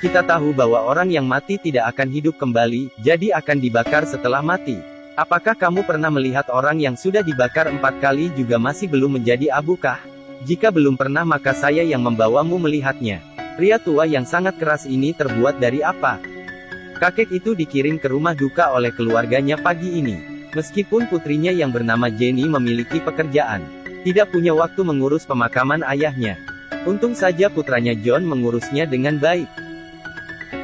Kita tahu bahwa orang yang mati tidak akan hidup kembali, jadi akan dibakar setelah mati. Apakah kamu pernah melihat orang yang sudah dibakar 4 kali juga masih belum menjadi abu kah? Jika belum pernah maka saya yang membawamu melihatnya. Pria tua yang sangat keras ini terbuat dari apa? Kakek itu dikirim ke rumah duka oleh keluarganya pagi ini. Meskipun putrinya yang bernama Jenny memiliki pekerjaan, tidak punya waktu mengurus pemakaman ayahnya. Untung saja putranya John mengurusnya dengan baik.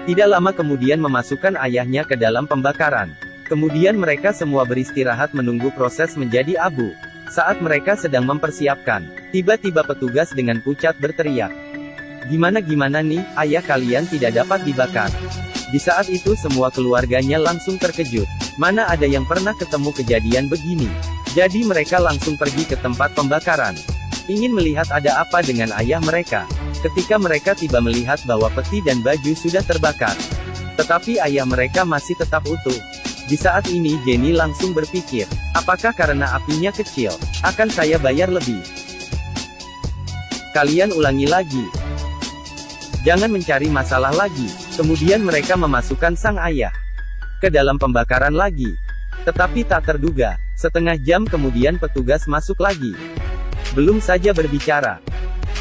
Tidak lama kemudian memasukkan ayahnya ke dalam pembakaran. Kemudian mereka semua beristirahat menunggu proses menjadi abu. Saat mereka sedang mempersiapkan, tiba-tiba petugas dengan pucat berteriak. Gimana nih, ayah kalian tidak dapat dibakar. Di saat itu semua keluarganya langsung terkejut. Mana ada yang pernah ketemu kejadian begini. Jadi mereka langsung pergi ke tempat pembakaran. Ingin melihat ada apa dengan ayah mereka. Ketika mereka tiba melihat bahwa peti dan baju sudah terbakar. Tetapi ayah mereka masih tetap utuh. Di saat ini Jenny langsung berpikir, apakah karena apinya kecil, akan saya bayar lebih. Kalian ulangi lagi. Jangan mencari masalah lagi. Kemudian mereka memasukkan sang ayah ke dalam pembakaran lagi. Tetapi tak terduga, setengah jam kemudian petugas masuk lagi. Belum saja berbicara,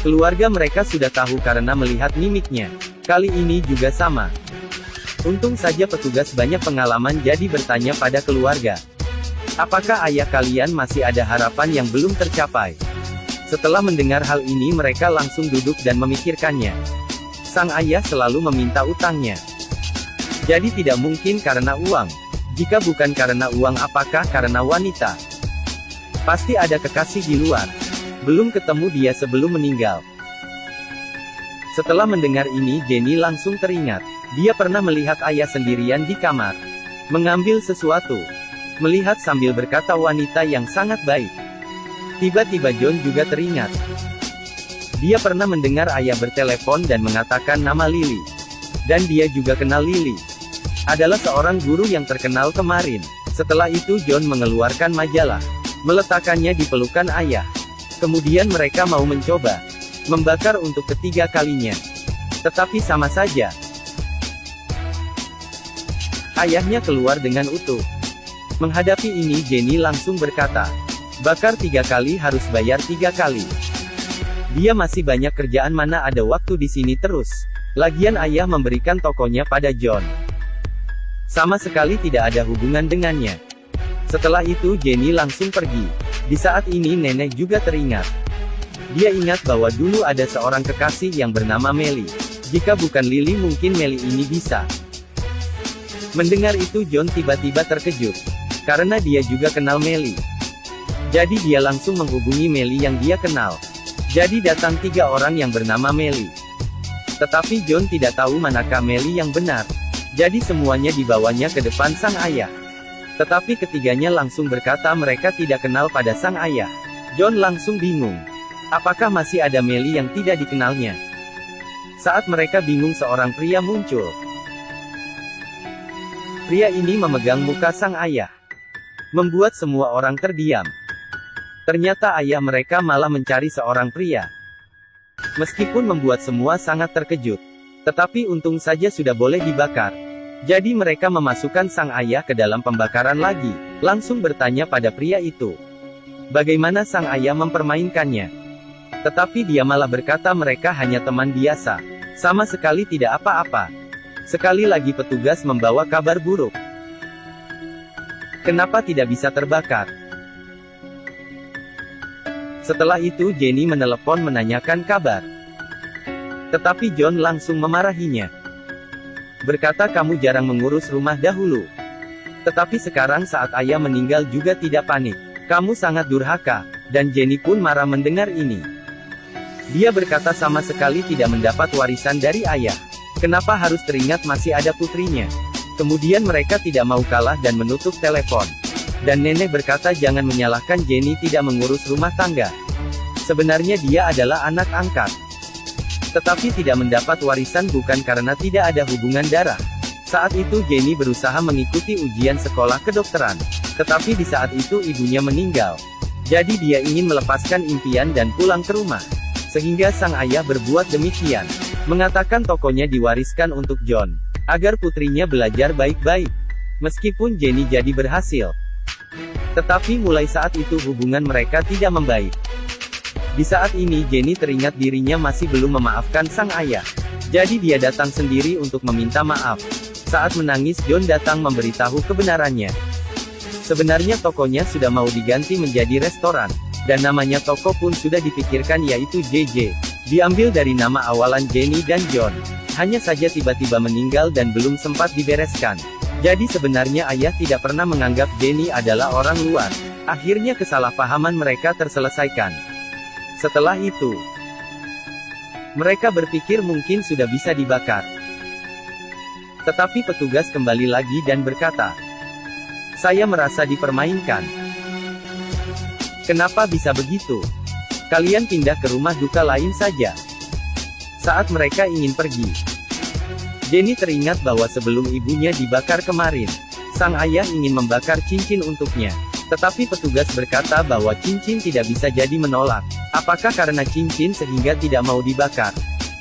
keluarga mereka sudah tahu karena melihat mimiknya. Kali ini juga sama. Untung saja petugas banyak pengalaman jadi bertanya pada keluarga. Apakah ayah kalian masih ada harapan yang belum tercapai? Setelah mendengar hal ini mereka langsung duduk dan memikirkannya. Sang ayah selalu meminta utangnya. Jadi tidak mungkin karena uang. Jika bukan karena uang apakah karena wanita? Pasti ada kekasih di luar. Belum ketemu dia sebelum meninggal. Setelah mendengar ini Jenny langsung teringat. Dia pernah melihat ayah sendirian di kamar, mengambil sesuatu, melihat sambil berkata wanita yang sangat baik. Tiba-tiba John juga teringat. Dia pernah mendengar ayah bertelepon dan mengatakan nama Lily. Dan dia juga kenal Lily. Adalah seorang guru yang terkenal kemarin. Setelah itu John mengeluarkan majalah, meletakkannya di pelukan ayah. Kemudian mereka mau mencoba membakar untuk ketiga kalinya. Tetapi sama saja. Ayahnya keluar dengan utuh. Menghadapi ini Jenny langsung berkata, bakar 3 kali harus bayar 3 kali. Dia masih banyak kerjaan mana ada waktu di sini terus. Lagian ayah memberikan tokonya pada John. Sama sekali tidak ada hubungan dengannya. Setelah itu Jenny langsung pergi. Di saat ini nenek juga teringat. Dia ingat bahwa dulu ada seorang kekasih yang bernama Melly. Jika bukan Lily mungkin Melly ini bisa. Mendengar itu John tiba-tiba terkejut. Karena dia juga kenal Melly. Jadi dia langsung menghubungi Melly yang dia kenal. Jadi datang 3 orang yang bernama Melly. Tetapi John tidak tahu manakah Melly yang benar. Jadi semuanya dibawanya ke depan sang ayah. Tetapi ketiganya langsung berkata mereka tidak kenal pada sang ayah. John langsung bingung. Apakah masih ada Melly yang tidak dikenalnya? Saat mereka bingung seorang pria muncul. Pria ini memegang muka sang ayah, membuat semua orang terdiam. Ternyata ayah mereka malah mencari seorang pria. Meskipun membuat semua sangat terkejut, tetapi untung saja sudah boleh dibakar. Jadi mereka memasukkan sang ayah ke dalam pembakaran lagi, langsung bertanya pada pria itu. Bagaimana sang ayah mempermainkannya? Tetapi dia malah berkata mereka hanya teman biasa. Sama sekali tidak apa-apa. Sekali lagi petugas membawa kabar buruk. Kenapa tidak bisa terbakar? Setelah itu Jenny menelepon menanyakan kabar. Tetapi John langsung memarahinya. Berkata kamu jarang mengurus rumah dahulu. Tetapi sekarang saat ayah meninggal juga tidak panik. Kamu sangat durhaka. Dan Jenny pun marah mendengar ini. Dia berkata sama sekali tidak mendapat warisan dari ayah. Kenapa harus teringat masih ada putrinya? Kemudian mereka tidak mau kalah dan menutup telepon. Dan nenek berkata jangan menyalahkan Jenny tidak mengurus rumah tangga. Sebenarnya dia adalah anak angkat. Tetapi tidak mendapat warisan bukan karena tidak ada hubungan darah. Saat itu Jenny berusaha mengikuti ujian sekolah kedokteran. Tetapi di saat itu ibunya meninggal. Jadi dia ingin melepaskan impian dan pulang ke rumah. Sehingga sang ayah berbuat demikian. Mengatakan tokonya diwariskan untuk John, agar putrinya belajar baik-baik. Meskipun Jenny jadi berhasil. Tetapi mulai saat itu hubungan mereka tidak membaik. Di saat ini Jenny teringat dirinya masih belum memaafkan sang ayah. Jadi dia datang sendiri untuk meminta maaf. Saat menangis John datang memberitahu kebenarannya. Sebenarnya tokonya sudah mau diganti menjadi restoran. Dan namanya toko pun sudah dipikirkan yaitu JJ. Diambil dari nama awalan Jenny dan John. Hanya saja tiba-tiba meninggal dan belum sempat dibereskan. Jadi sebenarnya ayah tidak pernah menganggap Jenny adalah orang luar. Akhirnya kesalahpahaman mereka terselesaikan. Setelah itu, mereka berpikir mungkin sudah bisa dibakar. Tetapi petugas kembali lagi dan berkata, "Saya merasa dipermainkan. Kenapa bisa begitu? Kalian pindah ke rumah duka lain saja." Saat mereka ingin pergi, Jenny teringat bahwa sebelum ibunya dibakar kemarin, sang ayah ingin membakar cincin untuknya. Tetapi petugas berkata bahwa cincin tidak bisa jadi menolak. Apakah karena cincin sehingga tidak mau dibakar?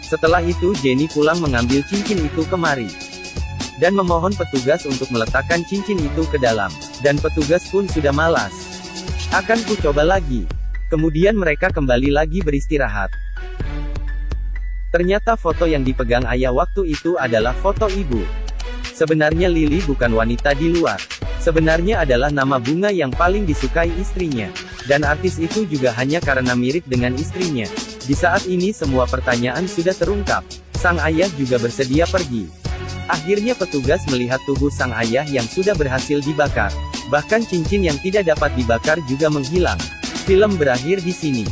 Setelah itu Jenny pulang mengambil cincin itu kemari. Dan memohon petugas untuk meletakkan cincin itu ke dalam. Dan petugas pun sudah malas. "Akan ku coba lagi." Kemudian mereka kembali lagi beristirahat. Ternyata foto yang dipegang ayah waktu itu adalah foto ibu. Sebenarnya Lily bukan wanita di luar. Sebenarnya adalah nama bunga yang paling disukai istrinya. Dan artis itu juga hanya karena mirip dengan istrinya. Di saat ini semua pertanyaan sudah terungkap. Sang ayah juga bersedia pergi. Akhirnya petugas melihat tubuh sang ayah yang sudah berhasil dibakar. Bahkan cincin yang tidak dapat dibakar juga menghilang. Film berakhir di sini.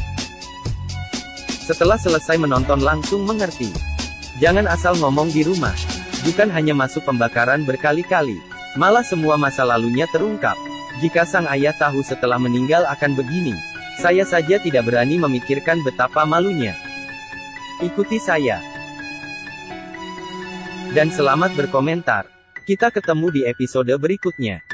Setelah selesai menonton langsung mengerti. Jangan asal ngomong di rumah. Bukan hanya masuk pembakaran berkali-kali. Malah semua masa lalunya terungkap. Jika sang ayah tahu setelah meninggal akan begini, saya saja tidak berani memikirkan betapa malunya. Ikuti saya. Dan selamat berkomentar. Kita ketemu di episode berikutnya.